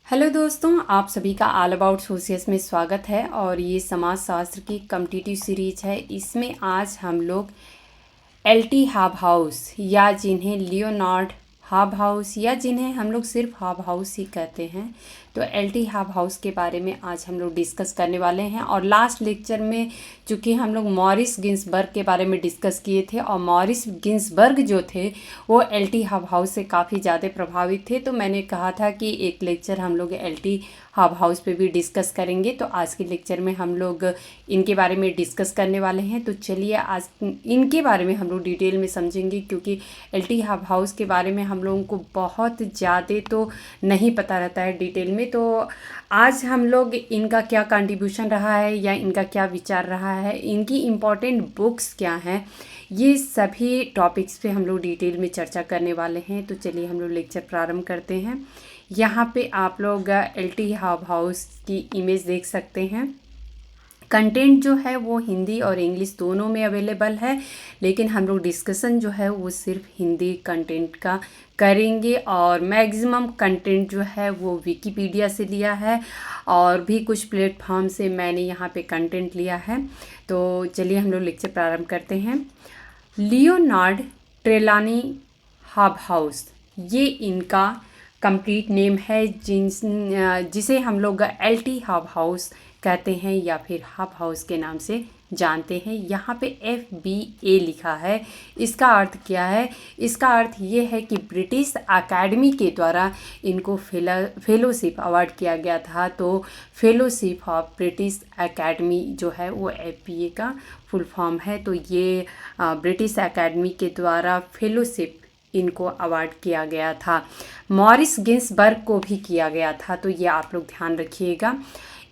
Hello दोस्तों, आप सभी का ऑल अबाउट सोशियस में स्वागत है। और ये समाजशास्त्र की कॉम्पिटिटिव सीरीज है। इसमें आज हम लोग एल्टी हॉबहाउस या जिन्हें लियोनार्ड हॉबहाउस या जिन्हें हम लोग सिर्फ हॉबहाउस ही कहते हैं, तो एल्टी हॉबहाउस के बारे में आज हम लोग डिस्कस करने वाले हैं। और लास्ट लेक्चर में चूँकि हम लोग मॉरिस गिन्सबर्ग के बारे में डिस्कस किए थे और मॉरिस गिन्सबर्ग जो थे वो एल्टी हॉबहाउस से काफ़ी ज़्यादा प्रभावित थे, तो मैंने कहा था कि एक लेक्चर हम लोग एल्टी हॉबहाउस पे भी डिस्कस करेंगे। तो आज के लेक्चर में हम लोग इनके बारे में डिस्कस करने वाले हैं। तो चलिए आज इनके बारे में हम लोग डिटेल में समझेंगे, क्योंकि एल्टी हॉबहाउस के बारे में हम लोगों को बहुत ज़्यादा तो नहीं पता रहता है डिटेल में। तो आज हम लोग इनका क्या कंट्रीब्यूशन रहा है या इनका क्या विचार रहा है, इनकी इम्पॉर्टेंट बुक्स क्या हैं, ये सभी टॉपिक्स पे हम लोग डिटेल में चर्चा करने वाले हैं। तो चलिए हम लोग लेक्चर प्रारंभ करते हैं। यहाँ पे आप लोग एल्टी हॉबहाउस की इमेज देख सकते हैं। कंटेंट जो है वो हिंदी और इंग्लिश दोनों में अवेलेबल है, लेकिन हम लोग डिस्कशन जो है वो सिर्फ हिंदी कंटेंट का करेंगे। और मैक्सिमम कंटेंट जो है वो विकिपीडिया से लिया है और भी कुछ प्लेटफॉर्म से मैंने यहाँ पे कंटेंट लिया है। तो चलिए हम लोग लेक्चर प्रारंभ करते हैं। लियोनार्ड ट्रेलानी हॉबहाउस, ये इनका कंप्लीट नेम है, जिसे हम लोग एल्टी हॉबहाउस कहते हैं या फिर हॉबहाउस के नाम से जानते हैं। यहाँ पे FBA लिखा है। इसका अर्थ क्या है? इसका अर्थ ये है कि ब्रिटिश अकेडमी के द्वारा इनको फेलोशिप अवार्ड किया गया था। तो फेलोशिप ऑफ ब्रिटिश अकेडमी जो है वो FBA का फुल फॉर्म है। तो ये ब्रिटिश अकेडमी के द्वारा फेलोशिप इनको अवार्ड किया गया था। मॉरिस गिन्सबर्ग को भी किया गया था, तो ये आप लोग ध्यान रखिएगा।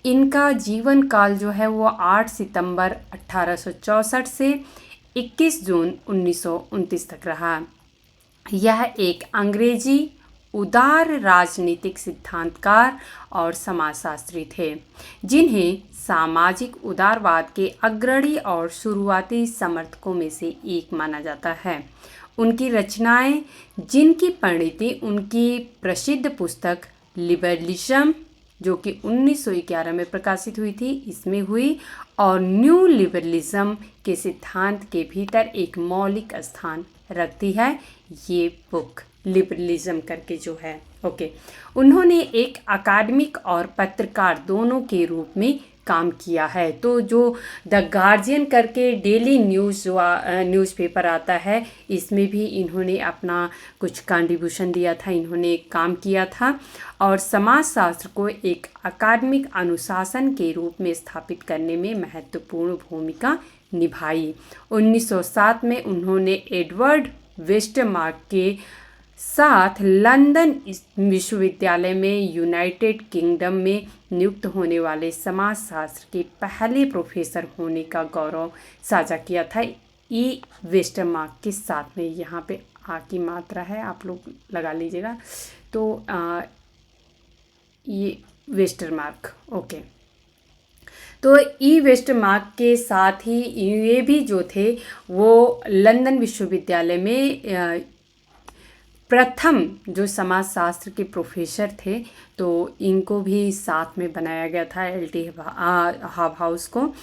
इनका जीवन काल जो है वो 8 सितंबर 1864 से 21 जून 1929 तक रहा। यह एक अंग्रेजी उदार राजनीतिक सिद्धांतकार और समाजशास्त्री थे, जिन्हें सामाजिक उदारवाद के अग्रणी और शुरुआती समर्थकों में से एक माना जाता है। उनकी रचनाएं, जिनकी परिणति उनकी प्रसिद्ध पुस्तक लिबरलिज्म जो कि 1911 में प्रकाशित हुई थी, इसमें हुई, और न्यू लिबरलिज्म के सिद्धांत के भीतर एक मौलिक स्थान रखती है ये बुक लिबरलिज्म करके जो है। उन्होंने एक अकादमिक और पत्रकार दोनों के रूप में काम किया है। तो जो द गार्जियन करके डेली न्यूज़पेपर आता है, इसमें भी इन्होंने अपना कुछ कंट्रीब्यूशन दिया था, इन्होंने काम किया था और समाजशास्त्र को एक अकादमिक अनुशासन के रूप में स्थापित करने में महत्वपूर्ण भूमिका निभाई। 1907 में उन्होंने एडवर्ड वेस्टमार्क के साथ लंदन विश्वविद्यालय में यूनाइटेड किंगडम में नियुक्त होने वाले समाजशास्त्र के पहले प्रोफेसर होने का गौरव साझा किया था। ई वेस्टमार्क के साथ में, यहाँ पे आ की मात्रा है, आप लोग लगा लीजिएगा। तो ये वेस्टमार्क, तो ई वेस्टमार्क के साथ ही ये भी जो थे वो लंदन विश्वविद्यालय में प्रथम जो समाजशास्त्र के प्रोफेसर थे, तो इनको भी साथ में बनाया गया था एल्टी हॉबहाउस को।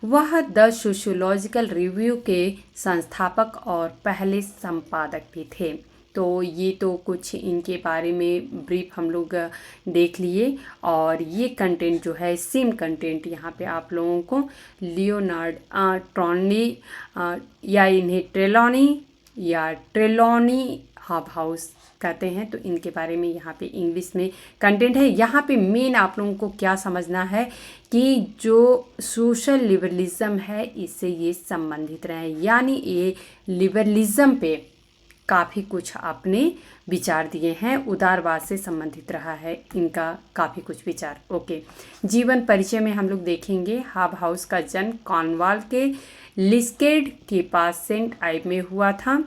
वह द सोशियोलॉजिकल रिव्यू के संस्थापक और पहले संपादक भी थे। तो ये तो कुछ इनके बारे में ब्रीफ हम लोग देख लिए। और ये कंटेंट जो है, सेम कंटेंट यहाँ पे आप लोगों को लियोनार्ड ट्रॉनी या इन्हें ट्रेलॉनी हॉबहाउस कहते हैं, तो इनके बारे में यहाँ पे इंग्लिश में कंटेंट है। यहाँ पे मेन आप लोगों को क्या समझना है कि जो सोशल लिबरलिज्म है इससे ये संबंधित रहे, यानी ये लिबरलिज्म पे काफ़ी कुछ अपने विचार दिए हैं, उदारवाद से संबंधित रहा है इनका काफ़ी कुछ विचार। जीवन परिचय में हम लोग देखेंगे। हॉबहाउस का जन्म कॉर्नवाल के लिस्केड के पास सेंट आइव में हुआ था।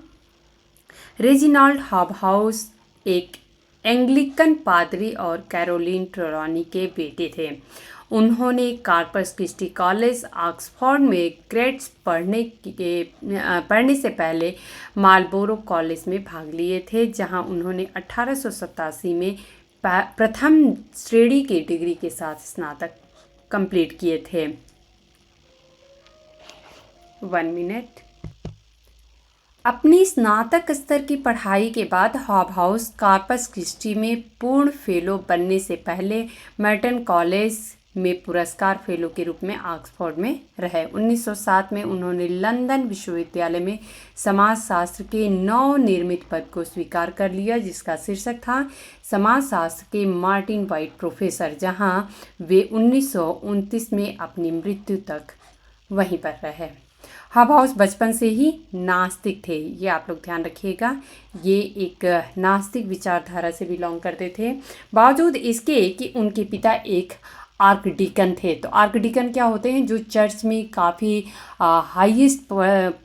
रेजिनाल्ड हॉबहाउस एक एंग्लिकन पादरी और कैरोलिन ट्रेलॉनी के बेटे थे। उन्होंने कार्पस क्रिस्टी कॉलेज ऑक्सफोर्ड में ग्रेड्स पढ़ने से पहले मार्लबोरो कॉलेज में भाग लिए थे, जहां उन्होंने 1887 में प्रथम श्रेणी की डिग्री के साथ स्नातक कंप्लीट किए थे। 1 मिनट। अपनी स्नातक स्तर की पढ़ाई के बाद हॉबहाउस कॉर्पस क्रिस्टी में पूर्ण फेलो बनने से पहले मर्टन कॉलेज में पुरस्कार फेलो के रूप में ऑक्सफोर्ड में रहे। 1907 में उन्होंने लंदन विश्वविद्यालय में समाजशास्त्र के नवनिर्मित पद को स्वीकार कर लिया, जिसका शीर्षक था समाजशास्त्र के मार्टिन वाइट प्रोफेसर, जहां वे 1929 में अपनी मृत्यु तक वहीं पर रहे। हॉबहाउस बचपन से ही नास्तिक थे, ये आप लोग ध्यान रखिएगा। ये एक नास्तिक विचारधारा से बिलोंग करते थे। बावजूद इसके कि उनके पिता एक आर्कडिकन थे। तो आर्कडिकन क्या होते हैं? जो चर्च में काफ़ी हाईएस्ट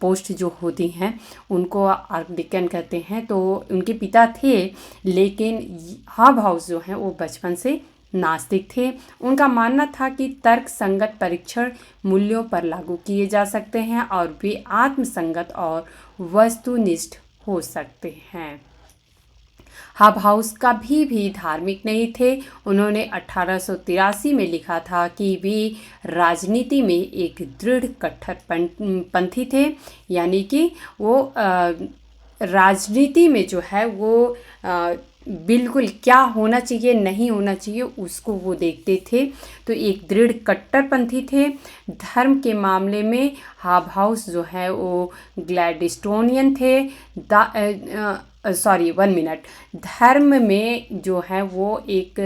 पोस्ट जो होती हैं उनको आर्कडिकन कहते हैं। तो उनके पिता थे, लेकिन हॉबहाउस जो हैं वो बचपन से नास्तिक थे। उनका मानना था कि तर्क संगत परीक्षण मूल्यों पर लागू किए जा सकते हैं और वे आत्मसंगत और वस्तुनिष्ठ हो सकते हैं। हॉबहाउस कभी भी धार्मिक नहीं थे। उन्होंने 1883 में लिखा था कि वे राजनीति में एक दृढ़ कट्टरपंथी थे, यानी कि वो राजनीति में जो है वो बिल्कुल क्या होना चाहिए नहीं होना चाहिए उसको वो देखते थे। तो एक दृढ़ कट्टरपंथी थे। धर्म के मामले में हॉबहाउस जो है वो ग्लैडस्टोनियन थे। 1 मिनट। धर्म में जो है वो एक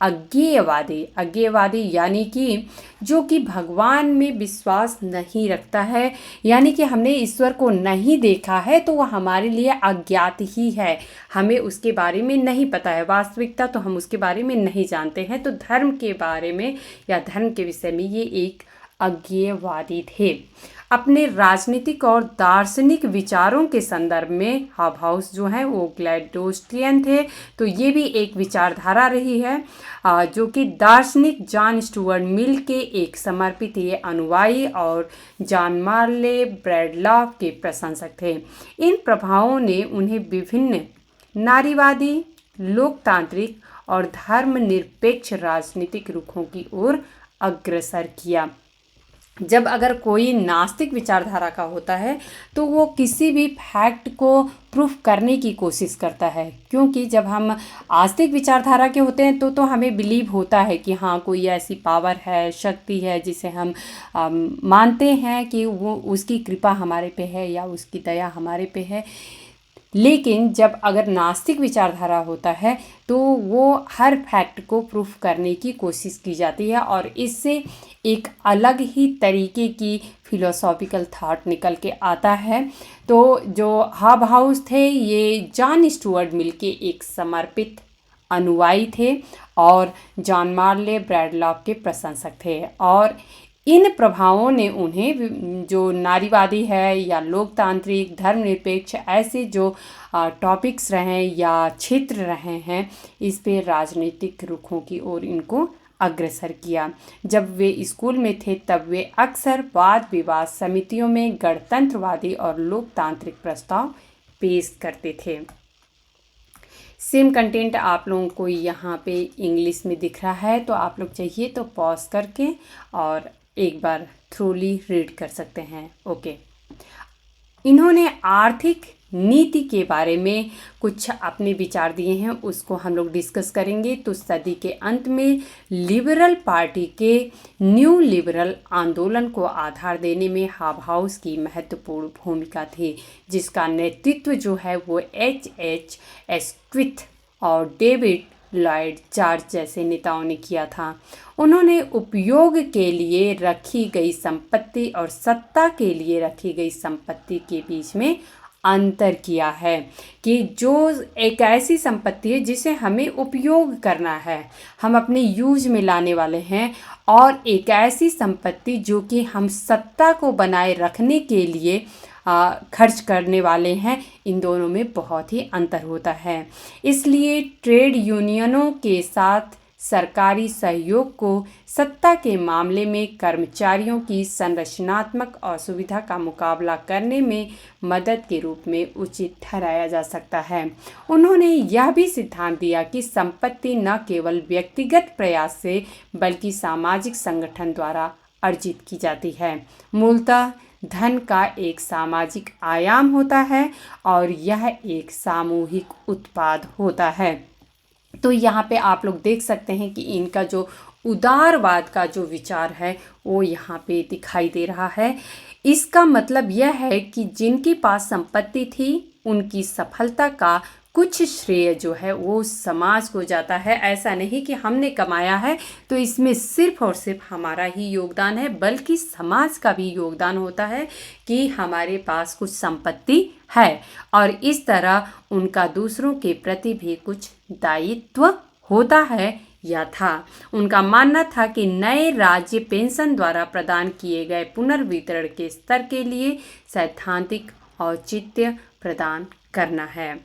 अज्ञेयवादी यानी कि जो कि भगवान में विश्वास नहीं रखता है, यानी कि हमने ईश्वर को नहीं देखा है तो वह हमारे लिए अज्ञात ही है, हमें उसके बारे में नहीं पता है, वास्तविकता तो हम उसके बारे में नहीं जानते हैं। तो धर्म के बारे में या धर्म के विषय में ये एक अज्ञेयवादी थे। अपने राजनीतिक और दार्शनिक विचारों के संदर्भ में हॉबहाउस जो है वो ग्लैडस्टोनियन थे। तो ये भी एक विचारधारा रही है जो कि दार्शनिक जॉन स्टुअर्ट मिल के एक समर्पित ये अनुयायी और जॉन मार्ले ब्रैडलॉफ के प्रशंसक थे। इन प्रभावों ने उन्हें विभिन्न नारीवादी, लोकतांत्रिक और धर्मनिरपेक्ष राजनीतिक रुखों की ओर अग्रसर किया। जब अगर कोई नास्तिक विचारधारा का होता है तो वो किसी भी फैक्ट को प्रूफ करने की कोशिश करता है, क्योंकि जब हम आस्तिक विचारधारा के होते हैं तो हमें बिलीव होता है कि हाँ कोई ऐसी पावर है, शक्ति है जिसे हम मानते हैं कि वो उसकी कृपा हमारे पे है या उसकी दया हमारे पे है। लेकिन जब अगर नास्तिक विचारधारा होता है तो वो हर फैक्ट को प्रूफ करने की कोशिश की जाती है और इससे एक अलग ही तरीके की फिलोसॉफिकल थॉट निकल के आता है। तो जो हॉबहाउस थे ये जॉन स्टुअर्ट मिल के एक समर्पित अनुयायी थे और जॉन मार्ले ब्रैडलॉफ के प्रशंसक थे। और इन प्रभावों ने उन्हें जो नारीवादी है या लोकतांत्रिक, धर्मनिरपेक्ष ऐसे जो टॉपिक्स रहे या क्षेत्र रहे हैं इस पे राजनीतिक रुखों की ओर इनको अग्रसर किया। जब वे स्कूल में थे तब वे अक्सर वाद विवाद समितियों में गणतंत्रवादी और लोकतांत्रिक प्रस्ताव पेश करते थे। सेम कंटेंट आप लोगों को यहाँ पे इंग्लिश में दिख रहा है, तो आप लोग चाहिए तो पॉज करके और एक बार थ्रूली रीड कर सकते हैं। ओके। इन्होंने आर्थिक नीति के बारे में कुछ अपने विचार दिए हैं, उसको हम लोग डिस्कस करेंगे। तो सदी के अंत में लिबरल पार्टी के न्यू लिबरल आंदोलन को आधार देने में हॉबहाउस की महत्वपूर्ण भूमिका थी, जिसका नेतृत्व जो है वो H.H. एस्क्विथ और डेविड लॉयड जॉर्ज जैसे नेताओं ने किया था। उन्होंने उपयोग के लिए रखी गई संपत्ति और सत्ता के लिए रखी गई संपत्ति के बीच में अंतर किया है कि जो एक ऐसी संपत्ति है जिसे हमें उपयोग करना है, हम अपने यूज में लाने वाले हैं, और एक ऐसी संपत्ति जो कि हम सत्ता को बनाए रखने के लिए खर्च करने वाले हैं। इन दोनों में बहुत ही अंतर होता है। इसलिए ट्रेड यूनियनों के साथ सरकारी सहयोग को सत्ता के मामले में कर्मचारियों की संरचनात्मक असुविधा का मुकाबला करने में मदद के रूप में उचित ठहराया जा सकता है। उन्होंने यह भी सिद्धांत दिया कि संपत्ति न केवल व्यक्तिगत प्रयास से बल्कि सामाजिक संगठन द्वारा अर्जित की जाती है। मूलतः धन का एक सामाजिक आयाम होता है और यह एक सामूहिक उत्पाद होता है। तो यहाँ पे आप लोग देख सकते हैं कि इनका जो उदारवाद का जो विचार है वो यहाँ पे दिखाई दे रहा है। इसका मतलब यह है कि जिनके पास संपत्ति थी उनकी सफलता का कुछ श्रेय जो है वो समाज को जाता है। ऐसा नहीं कि हमने कमाया है तो इसमें सिर्फ और सिर्फ हमारा ही योगदान है, बल्कि समाज का भी योगदान होता है कि हमारे पास कुछ संपत्ति है और इस तरह उनका दूसरों के प्रति भी कुछ दायित्व होता है या था। उनका मानना था कि नए राज्य पेंशन द्वारा प्रदान किए गए पुनर्वितरण के स्तर के लिए सैद्धांतिक औचित्य प्रदान करना है।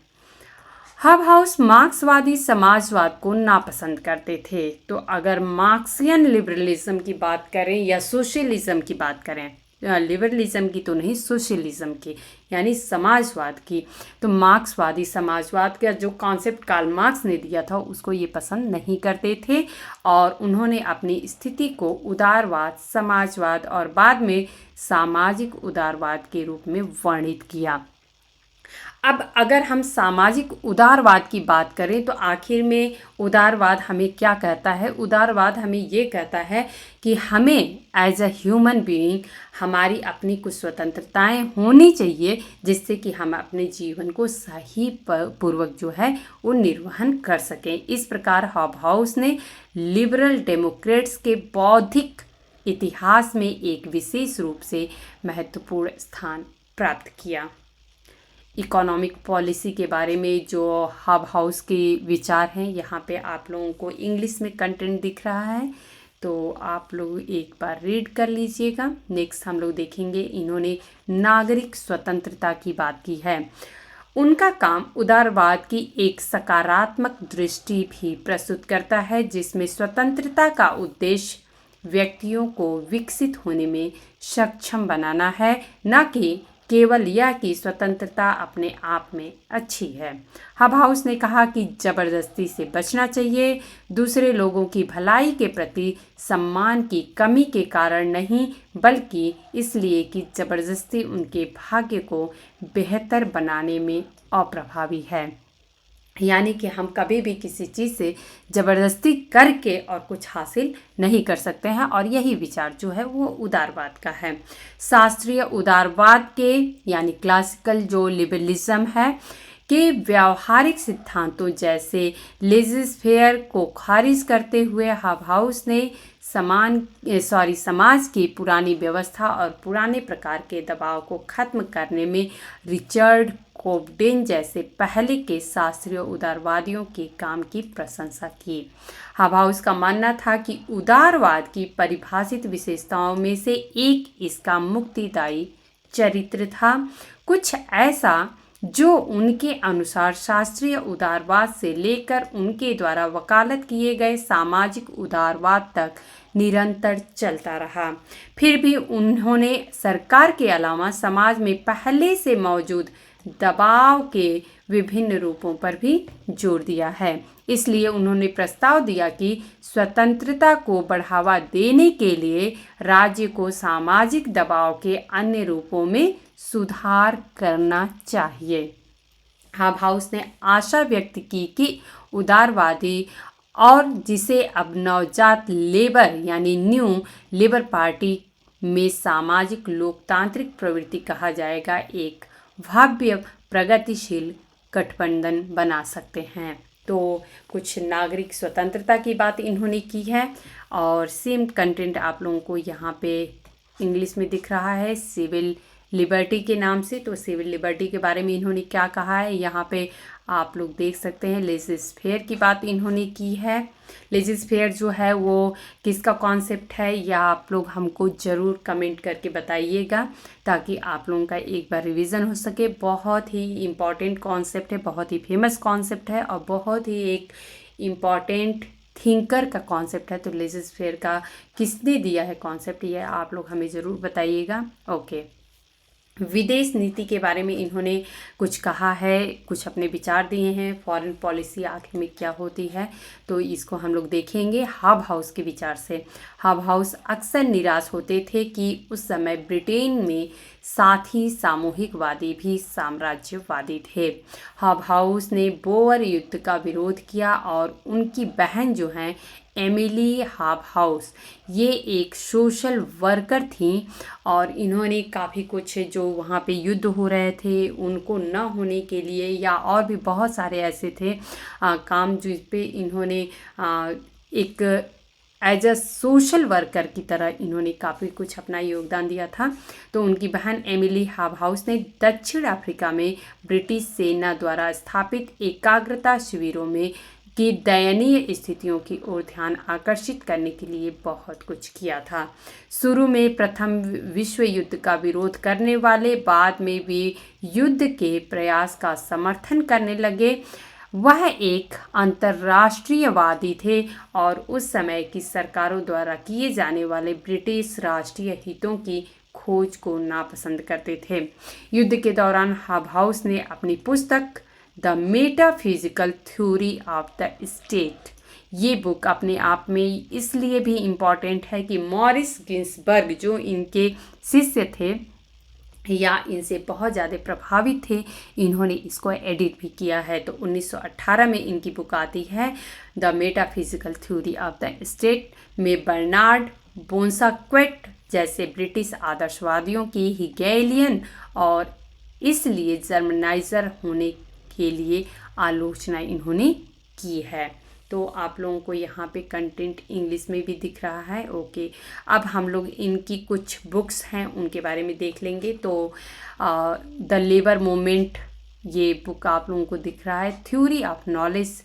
हबहाउस मार्क्सवादी समाजवाद को नापसंद करते थे। तो अगर मार्क्सियन लिबरलिज्म की बात करें या सोशलिज्म की बात करें, लिबरलिज्म की तो नहीं, सोशलिज्म की यानी समाजवाद की, तो मार्क्सवादी समाजवाद का जो कॉन्सेप्ट कार्ल मार्क्स ने दिया था उसको ये पसंद नहीं करते थे और उन्होंने अपनी स्थिति को उदारवाद, समाजवाद और बाद में सामाजिक उदारवाद के रूप में वर्णित किया। अब अगर हम सामाजिक उदारवाद की बात करें तो आखिर में उदारवाद हमें क्या कहता है? उदारवाद हमें ये कहता है कि हमें एज अ ह्यूमन बीइंग हमारी अपनी कुछ स्वतंत्रताएं होनी चाहिए जिससे कि हम अपने जीवन को सही पूर्वक जो है वो निर्वहन कर सकें। इस प्रकार हॉबहाउस ने लिबरल डेमोक्रेट्स के बौद्धिक इतिहास में एक विशेष रूप से महत्वपूर्ण स्थान प्राप्त किया। इकोनॉमिक पॉलिसी के बारे में जो हबहाउस के विचार हैं यहाँ पे आप लोगों को इंग्लिश में कंटेंट दिख रहा है, तो आप लोग एक बार रीड कर लीजिएगा। नेक्स्ट हम लोग देखेंगे इन्होंने नागरिक स्वतंत्रता की बात की है। उनका काम उदारवाद की एक सकारात्मक दृष्टि भी प्रस्तुत करता है जिसमें स्वतंत्रता का उद्देश्य व्यक्तियों को विकसित होने में सक्षम बनाना है, न कि केवल यह कि स्वतंत्रता अपने आप में अच्छी है। हबहाउस ने कहा कि जबरदस्ती से बचना चाहिए, दूसरे लोगों की भलाई के प्रति सम्मान की कमी के कारण नहीं, बल्कि इसलिए कि जबरदस्ती उनके भाग्य को बेहतर बनाने में अप्रभावी है। यानी कि हम कभी भी किसी चीज़ से ज़बरदस्ती करके और कुछ हासिल नहीं कर सकते हैं और यही विचार जो है वो उदारवाद का है। शास्त्रीय उदारवाद के यानी क्लासिकल जो लिबरलिज्म है के व्यावहारिक सिद्धांतों जैसे लेज़र-फेयर को खारिज करते हुए हबहाउस ने समाज की पुरानी व्यवस्था और पुराने प्रकार के दबाव को खत्म करने में रिचर्ड कोबडेन जैसे पहले के शास्त्रीय उदारवादियों के काम की प्रशंसा की। हबहाउस का मानना था कि उदारवाद की परिभाषित विशेषताओं में से एक इसका मुक्तिदायी चरित्र था, कुछ ऐसा जो उनके अनुसार शास्त्रीय उदारवाद से लेकर उनके द्वारा वकालत किए गए सामाजिक उदारवाद तक निरंतर चलता रहा। फिर भी उन्होंने सरकार के अलावा समाज में पहले से मौजूद दबाव के विभिन्न रूपों पर भी जोर दिया है। इसलिए उन्होंने प्रस्ताव दिया कि स्वतंत्रता को बढ़ावा देने के लिए राज्य को सामाजिक दबाव के अन्य रूपों में सुधार करना चाहिए। हबहाउस ने आशा व्यक्त की कि उदारवादी और जिसे अब नवजात लेबर यानी न्यू लेबर पार्टी में सामाजिक लोकतांत्रिक प्रवृत्ति कहा जाएगा, एक भव्य प्रगतिशील गठबंधन बना सकते हैं। तो कुछ नागरिक स्वतंत्रता की बात इन्होंने की है और सेम कंटेंट आप लोगों को यहाँ पे इंग्लिश में दिख रहा है सिविल लिबर्टी के नाम से। तो सिविल लिबर्टी के बारे में इन्होंने क्या कहा है यहाँ पे आप लोग देख सकते हैं। लेज़र-फेयर की बात इन्होंने की है। लेज़र-फेयर जो है वो किसका कॉन्सेप्ट है या आप लोग हमको ज़रूर कमेंट करके बताइएगा ताकि आप लोगों का एक बार रिवीजन हो सके। बहुत ही इम्पॉर्टेंट कॉन्सेप्ट है, बहुत ही फेमस कॉन्सेप्ट है और बहुत ही एक इम्पॉर्टेंट थिंकर का कॉन्सेप्ट है। तो लेज़र-फेयर का किसने दिया है कॉन्सेप्ट, ये आप लोग हमें ज़रूर बताइएगा। ओके, विदेश नीति के बारे में इन्होंने कुछ कहा है, कुछ अपने विचार दिए हैं। फॉरेन पॉलिसी आखिर में क्या होती है, तो इसको हम लोग देखेंगे हब हाउस के विचार से। हब हाउस अक्सर निराश होते थे कि उस समय ब्रिटेन में साथ ही सामूहिकवादी भी साम्राज्यवादी थे। हब हाउस ने बोअर युद्ध का विरोध किया और उनकी बहन जो हैं एमिली हब हाउस, ये एक सोशल वर्कर थी और इन्होंने काफ़ी कुछ जो वहाँ पे युद्ध हो रहे थे उनको न होने के लिए, या और भी बहुत सारे ऐसे थे काम जिस पे इन्होंने एक एज अ सोशल वर्कर की तरह इन्होंने काफ़ी कुछ अपना योगदान दिया था। तो उनकी बहन एमिली हब हाउस ने दक्षिण अफ्रीका में ब्रिटिश सेना द्वारा स्थापित एकाग्रता शिविरों में की दयनीय स्थितियों की ओर ध्यान आकर्षित करने के लिए बहुत कुछ किया था। शुरू में प्रथम विश्व युद्ध का विरोध करने वाले बाद में भी युद्ध के प्रयास का समर्थन करने लगे। वह एक अंतर्राष्ट्रीयवादी थे और उस समय की सरकारों द्वारा किए जाने वाले ब्रिटिश राष्ट्रीय हितों की खोज को नापसंद करते थे। युद्ध के दौरान हब हाउस ने अपनी पुस्तक the metaphysical theory of the state, ये बुक अपने आप में इसलिए भी इम्पॉर्टेंट है कि मॉरिस गिन्सबर्ग जो इनके शिष्य थे या इनसे बहुत ज़्यादा प्रभावित थे, इन्होंने इसको एडिट भी किया है। तो 1918 में इनकी बुक आती है the metaphysical theory of the state में बर्नार्ड बोन्साक्वेट जैसे ब्रिटिश आदर्शवादियों की हिगेलियन और इसलिए जर्मनाइजर होने के लिए आलोचना इन्होंने की है। तो आप लोगों को यहाँ पे कंटेंट इंग्लिश में भी दिख रहा है। ओके, अब हम लोग इनकी कुछ बुक्स हैं उनके बारे में देख लेंगे। तो द लेबर मूवमेंट, ये बुक आप लोगों को दिख रहा है। थ्योरी ऑफ नॉलेज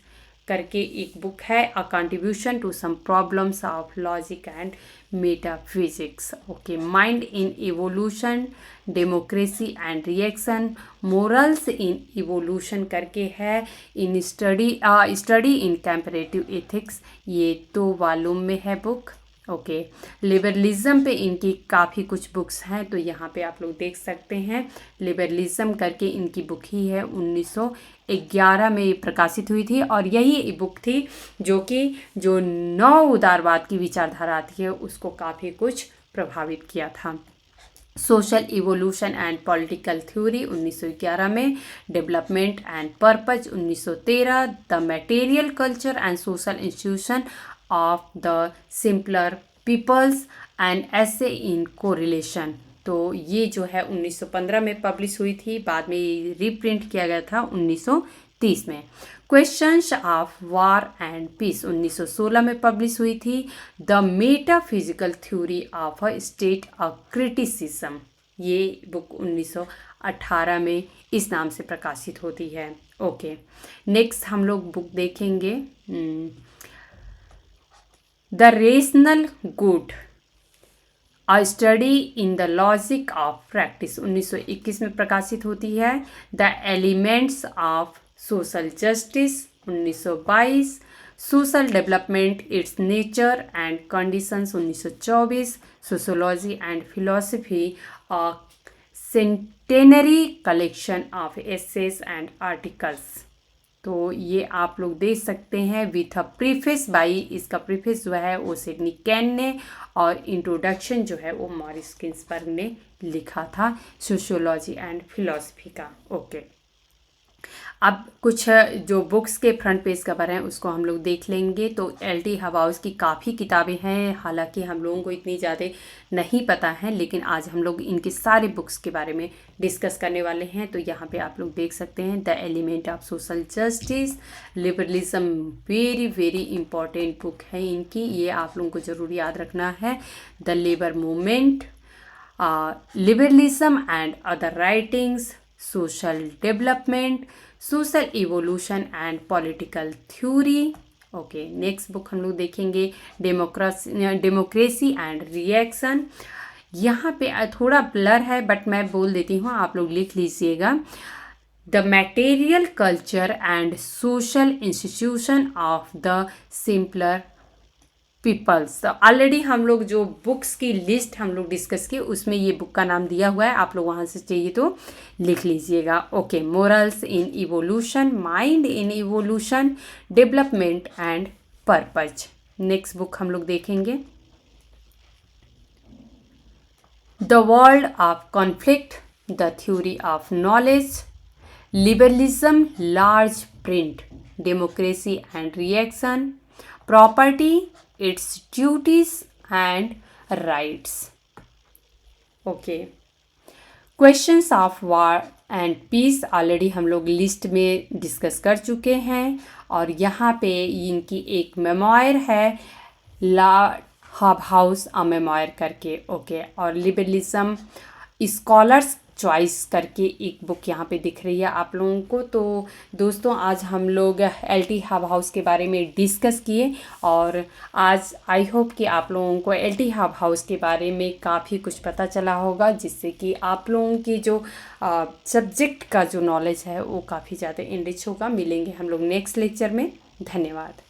करके एक बुक है, a contribution to some problems of logic and metaphysics. Okay, mind in evolution, democracy and reaction, morals in evolution करके है, in study in comparative ethics, ये 2 वॉल्यूम में है बुक। ओके, लिबरलिज्म पे इनकी काफ़ी कुछ बुक्स हैं, तो यहाँ पे आप लोग देख सकते हैं। लिबरलिज्म करके इनकी बुक ही है, 1911 में प्रकाशित हुई थी और यही बुक थी जो नौ उदारवाद की विचारधारा थी है उसको काफ़ी कुछ प्रभावित किया था। Social evolution and political theory 1911 में, development and purpose 1913, the material culture and social institution of the simpler peoples and essay in correlation, तो ये जो है 1915 में पब्लिश हुई थी, बाद में रीप्रिंट किया गया था 1930 में। Questions of war and peace 1916 में पब्लिश हुई थी। The metaphysical theory of a state a criticism, ये बुक 1918 में इस नाम से प्रकाशित होती है। ओके, नेक्स्ट हम लोग बुक देखेंगे the rational good, a study in the logic of practice 1921 में प्रकाशित होती है। The elements of social justice 1922, social development its nature and conditions 1924, sociology and philosophy a centenary collection of essays and articles, तो ये आप लोग देख सकते हैं विथ अ प्रीफेस बाई, इसका प्रीफेस जो है वो सिडनी कैन ने और इंट्रोडक्शन जो है वो मॉरिस गिन्सबर्ग ने लिखा था सोशियोलॉजी एंड फिलॉसफी का। ओके, अब कुछ जो बुक्स के फ्रंट पेज कवर हैं उसको हम लोग देख लेंगे। तो एल.टी. हब हाउस की काफ़ी किताबें हैं, हालांकि हम लोगों को इतनी ज़्यादा नहीं पता है, लेकिन आज हम लोग इनके सारे बुक्स के बारे में डिस्कस करने वाले हैं। तो यहाँ पे आप लोग देख सकते हैं the element of social justice, liberalism, very very important book है इनकी, ये आप लोगों को ज़रूर याद रखना है। The labour movement, liberalism and other writings, social development, social evolution and political theory. Okay, next book हम लोग देखेंगे डेमोक्रेसी एंड रिएक्शन। यहाँ पे थोड़ा ब्लर है बट मैं बोल देती हूँ, आप लोग लिख लीजिएगा। The material culture and social institution of the simpler peoples. तो ऑलरेडी हम लोग जो बुक्स की लिस्ट हम लोग डिस्कस की उसमें ये बुक का नाम दिया हुआ है, आप लोग वहाँ से चाहिए तो लिख लीजिएगा। Okay, morals in evolution, mind in evolution, development and purpose. Next book हम लोग देखेंगे the world of conflict, the theory of knowledge, liberalism, large print, democracy and reaction, property, its duties and rights. Okay, questions of war and peace already हम लोग list में discuss कर चुके हैं, और यहाँ पे इनकी एक मेमोयर है, लॉर्ड हॉबहाउस अ मेमोयर करके। ओके, और लिबरलिज्म स्कॉलर्स चॉइस करके एक बुक यहाँ पे दिख रही है आप लोगों को। तो दोस्तों आज हम लोग एल.टी. हॉबहाउस के बारे में डिस्कस किए, और आज आई होप कि आप लोगों को एल.टी. हॉबहाउस के बारे में काफ़ी कुछ पता चला होगा, जिससे कि आप लोगों की जो सब्जेक्ट का जो नॉलेज है वो काफ़ी ज़्यादा इनरिच होगा। मिलेंगे हम लोग नेक्स्ट लेक्चर में। धन्यवाद।